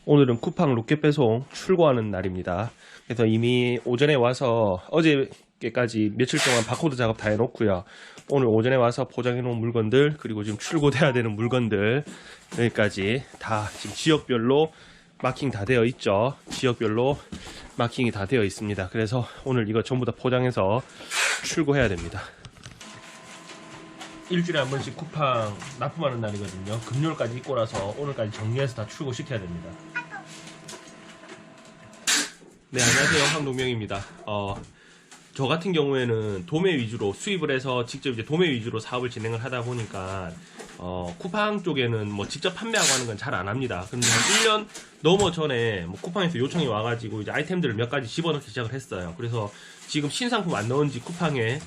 오늘은 쿠팡 로켓 배송 출고하는 날입니다. 그래서 이미 오전에 와서 어저께까지 며칠 동안 바코드 작업 다 해놓고요. 오늘 오전에 와서 포장해 놓은 물건들, 그리고 지금 출고돼야 되는 물건들 여기까지 다 지금 지역별로 마킹 다 되어 있죠. 지역별로 마킹이 다 되어 있습니다. 그래서 오늘 이거 전부 다 포장해서 출고해야 됩니다. 일주일에 한 번씩 쿠팡 납품하는 날이거든요. 금요일까지 있고 나서 오늘까지 정리해서 다 출고시켜야 됩니다. 네, 안녕하세요. 황동명입니다. 저 같은 경우에는 도매 위주로 수입을 해서 직접 이제 도매 위주로 사업을 진행을 하다 보니까 쿠팡 쪽에는 뭐 직접 판매하고 하는 건 잘 안 합니다. 근데 한 1년 넘어 전에 뭐 쿠팡에서 요청이 와가지고 이제 아이템들을 몇 가지 집어넣기 시작을 했어요. 그래서 지금 신상품 안 넣은 지 쿠팡에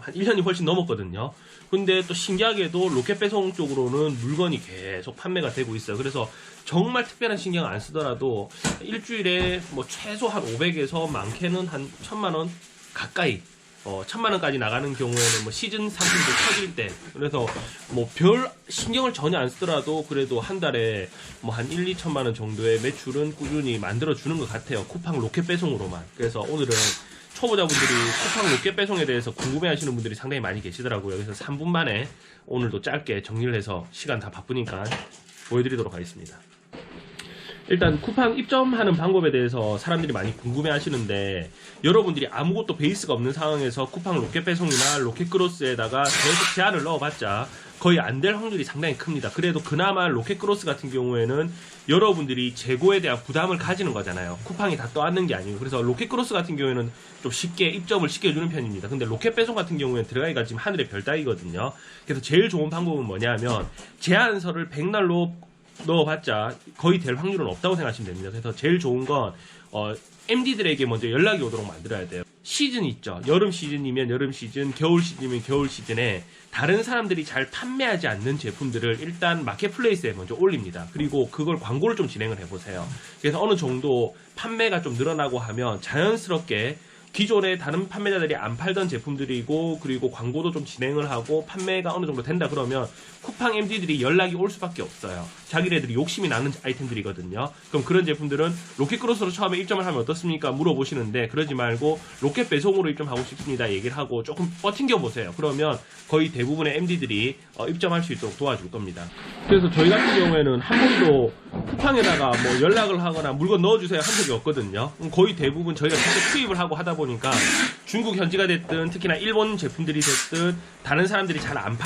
한 1년이 훨씬 넘었거든요. 근데 또 신기하게도 로켓 배송 쪽으로는 물건이 계속 판매가 되고 있어요. 그래서 정말 특별한 신경 안 쓰더라도 일주일에 뭐 최소 한 500에서 많게는 한 1000만원 가까이 1000만원까지 나가는 경우에는 뭐 시즌 상품도 터질 때, 그래서 뭐 별 신경을 전혀 안 쓰더라도 그래도 한 달에 뭐 한 1, 2천만원 정도의 매출은 꾸준히 만들어주는 것 같아요. 쿠팡 로켓 배송으로만. 그래서 오늘은 초보자분들이 쿠팡 로켓 배송에 대해서 궁금해 하시는 분들이 상당히 많이 계시더라고요. 그래서 3분 만에 오늘도 짧게 정리를 해서 시간 다 바쁘니까 보여드리도록 하겠습니다. 일단 쿠팡 입점하는 방법에 대해서 사람들이 많이 궁금해 하시는데, 여러분들이 아무것도 베이스가 없는 상황에서 쿠팡 로켓 배송이나 로켓 크로스에다가 계속 제한을 넣어봤자 거의 안 될 확률이 상당히 큽니다. 그래도 그나마 로켓 크로스 같은 경우에는 여러분들이 재고에 대한 부담을 가지는 거잖아요. 쿠팡이 다 떠안는 게 아니고. 그래서 로켓 크로스 같은 경우에는 좀 쉽게 입점을 시켜주는 편입니다. 근데 로켓 배송 같은 경우에는 들어가기가 지금 하늘의 별 따기거든요. 그래서 제일 좋은 방법은 뭐냐면 제한서를 백날로 넣어봤자 거의 될 확률은 없다고 생각하시면 됩니다. 그래서 제일 좋은 건 MD들에게 먼저 연락이 오도록 만들어야 돼요. 시즌 있죠. 여름 시즌이면 여름 시즌, 겨울 시즌이면 겨울 시즌에 다른 사람들이 잘 판매하지 않는 제품들을 일단 마켓플레이스에 먼저 올립니다. 그리고 그걸 광고를 좀 진행을 해보세요. 그래서 어느 정도 판매가 좀 늘어나고 하면 자연스럽게 기존에 다른 판매자들이 안 팔던 제품들이고, 그리고 광고도 좀 진행을 하고 판매가 어느 정도 된다 그러면 쿠팡 MD들이 연락이 올 수밖에 없어요. 자기네들이 욕심이 나는 아이템들이거든요. 그럼 그런 제품들은 로켓 크로스로 처음에 입점을 하면 어떻습니까? 물어보시는데, 그러지 말고 로켓 배송으로 입점하고 싶습니다 얘기를 하고 조금 버팅겨 보세요. 그러면 거의 대부분의 MD들이 입점할 수 있도록 도와줄 겁니다. 그래서 저희 같은 경우에는 한 번도 쿠팡에다가 뭐 연락을 하거나 물건 넣어주세요 한 적이 없거든요. 거의 대부분 저희가 직접 수입을 하고 하다 보니까 중국 현지가 됐든 특히나 일본 제품들이 됐든 다른 사람들이 잘 안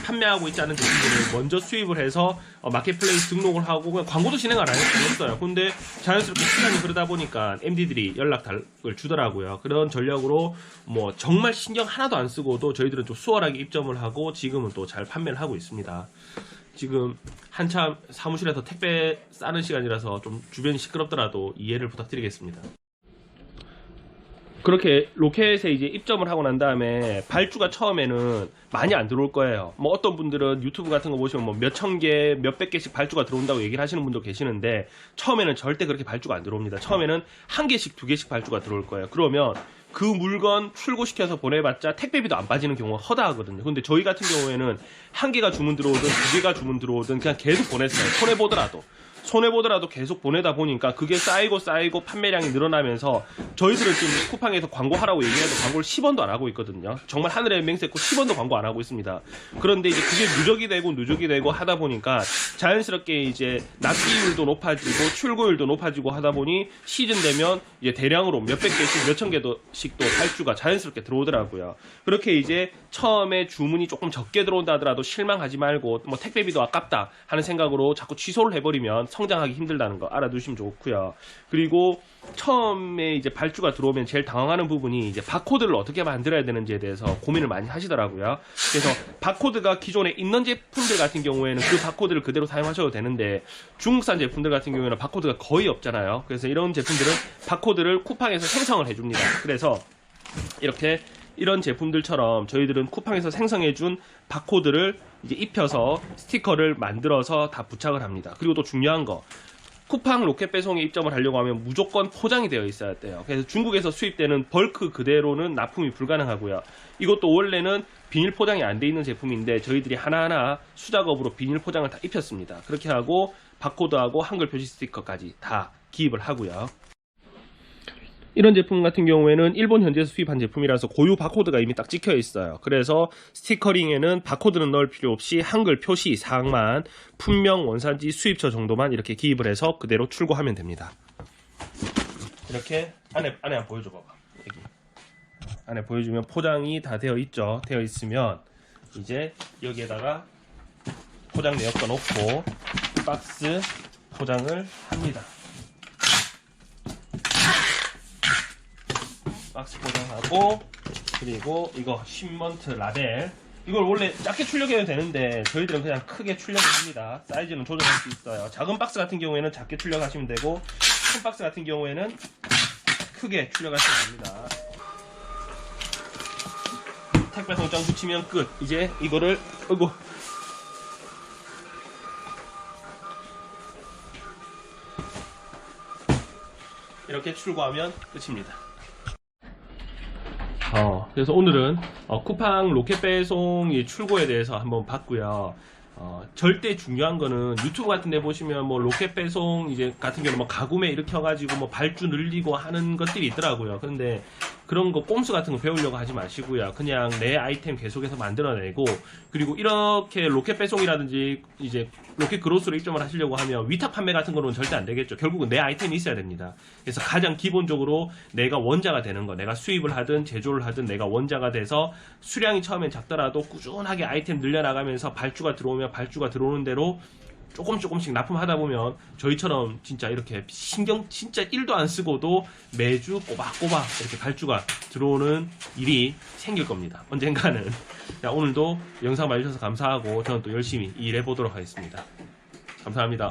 판매하고 있지 않은 제품들을 먼저 수입을 해서 마켓플레이스 등록을 하고 그냥 광고도 진행 안 했어요. 근데 자연스럽게 시간이 흐르다 보니까 MD들이 연락을 주더라고요. 그런 전략으로 뭐 정말 신경 하나도 안 쓰고도 저희들은 좀 수월하게 입점을 하고 지금은 또 잘 판매를 하고 있습니다. 지금 한참 사무실에서 택배 싸는 시간이라서 좀 주변이 시끄럽더라도 이해를 부탁드리겠습니다. 그렇게 로켓에 이제 입점을 하고 난 다음에 발주가 처음에는 많이 안 들어올 거예요. 뭐 어떤 분들은 유튜브 같은 거 보시면 뭐 몇천 개, 몇백 개씩 발주가 들어온다고 얘기를 하시는 분도 계시는데, 처음에는 절대 그렇게 발주가 안 들어옵니다. 처음에는 한 개씩, 두 개씩 발주가 들어올 거예요. 그러면 그 물건 출고시켜서 보내봤자 택배비도 안 빠지는 경우가 허다하거든요. 근데 저희 같은 경우에는 한 개가 주문 들어오든 두 개가 주문 들어오든 그냥 계속 보냈어요. 손해보더라도 계속 보내다 보니까 그게 쌓이고 판매량이 늘어나면서 저희들은 지금 쿠팡에서 광고하라고 얘기해도 광고를 10원도 안 하고 있거든요. 정말 하늘의 맹세코 10원도 광고 안 하고 있습니다. 그런데 이제 그게 누적이 되고 하다 보니까 자연스럽게 이제 납기율도 높아지고 출고율도 높아지고 하다 보니 시즌 되면 이제 대량으로 몇백 개씩 몇천 개씩 또 발주가 자연스럽게 들어오더라고요. 그렇게 이제 처음에 주문이 조금 적게 들어온다 하더라도 실망하지 말고 뭐 택배비도 아깝다 하는 생각으로 자꾸 취소를 해버리면 성장하기 힘들다는 거 알아두시면 좋고요. 그리고 처음에 이제 발주가 들어오면 제일 당황하는 부분이 이제 바코드를 어떻게 만들어야 되는지에 대해서 고민을 많이 하시더라고요. 그래서 바코드가 기존에 있는 제품들 같은 경우에는 그 바코드를 그대로 사용하셔도 되는데, 중국산 제품들 같은 경우에는 바코드가 거의 없잖아요. 그래서 이런 제품들은 바코드를 쿠팡에서 생성을 해줍니다. 그래서 이런 제품들처럼 저희들은 쿠팡에서 생성해준 바코드를 이제 입혀서 스티커를 만들어서 다 부착을 합니다. 그리고 또 중요한 거, 쿠팡 로켓 배송에 입점을 하려고 하면 무조건 포장이 되어 있어야 돼요. 그래서 중국에서 수입되는 벌크 그대로는 납품이 불가능하고요. 이것도 원래는 비닐 포장이 안 돼 있는 제품인데 저희들이 하나하나 수작업으로 비닐 포장을 다 입혔습니다. 그렇게 하고 바코드하고 한글 표시 스티커까지 다 기입을 하고요. 이런 제품 같은 경우에는 일본 현지에서 수입한 제품이라서 고유 바코드가 이미 딱 찍혀 있어요. 그래서 스티커링에는 바코드는 넣을 필요 없이 한글 표시 사항만 품명, 원산지, 수입처 정도만 이렇게 기입을 해서 그대로 출고하면 됩니다. 이렇게 안에 한번 보여줘 봐봐. 여기 안에 보여주면 포장이 다 되어 있죠. 되어 있으면 이제 여기에다가 포장 내역도 넣고 박스 포장을 합니다. 박스 포장하고, 그리고 이거 신먼트 라벨, 이걸 원래 작게 출력해도 되는데 저희들은 그냥 크게 출력을 합니다. 사이즈는 조절할 수 있어요. 작은 박스 같은 경우에는 작게 출력하시면 되고, 큰 박스 같은 경우에는 크게 출력하시면 됩니다. 택배 송장 붙이면 끝. 이제 이거를 이렇게 출고하면 끝입니다. 그래서 오늘은 쿠팡 로켓 배송 출고에 대해서 한번 봤고요. 절대 중요한 거는 유튜브 같은 데 보시면 뭐 로켓 배송 이제 같은 경우는 뭐 가구매 이렇게 해가지고 뭐 발주 늘리고 하는 것들이 있더라고요. 그런데 그런 거 꼼수 같은 거 배우려고 하지 마시고요. 그냥 내 아이템 계속해서 만들어내고, 그리고 이렇게 로켓 배송이라든지 이제 로켓 그로스로 입점을 하시려고 하면 위탁 판매 같은 거는 절대 안 되겠죠. 결국은 내 아이템이 있어야 됩니다. 그래서 가장 기본적으로 내가 원자가 되는 거, 내가 수입을 하든 제조를 하든 내가 원자가 돼서 수량이 처음엔 작더라도 꾸준하게 아이템 늘려나가면서 발주가 들어오면 발주가 들어오는 대로 조금씩 납품하다 보면 저희처럼 진짜 이렇게 신경 진짜 1도 안 쓰고도 매주 꼬박꼬박 이렇게 발주가 들어오는 일이 생길 겁니다. 언젠가는. 자, 오늘도 영상 봐주셔서 감사하고 저는 또 열심히 일해 보도록 하겠습니다. 감사합니다.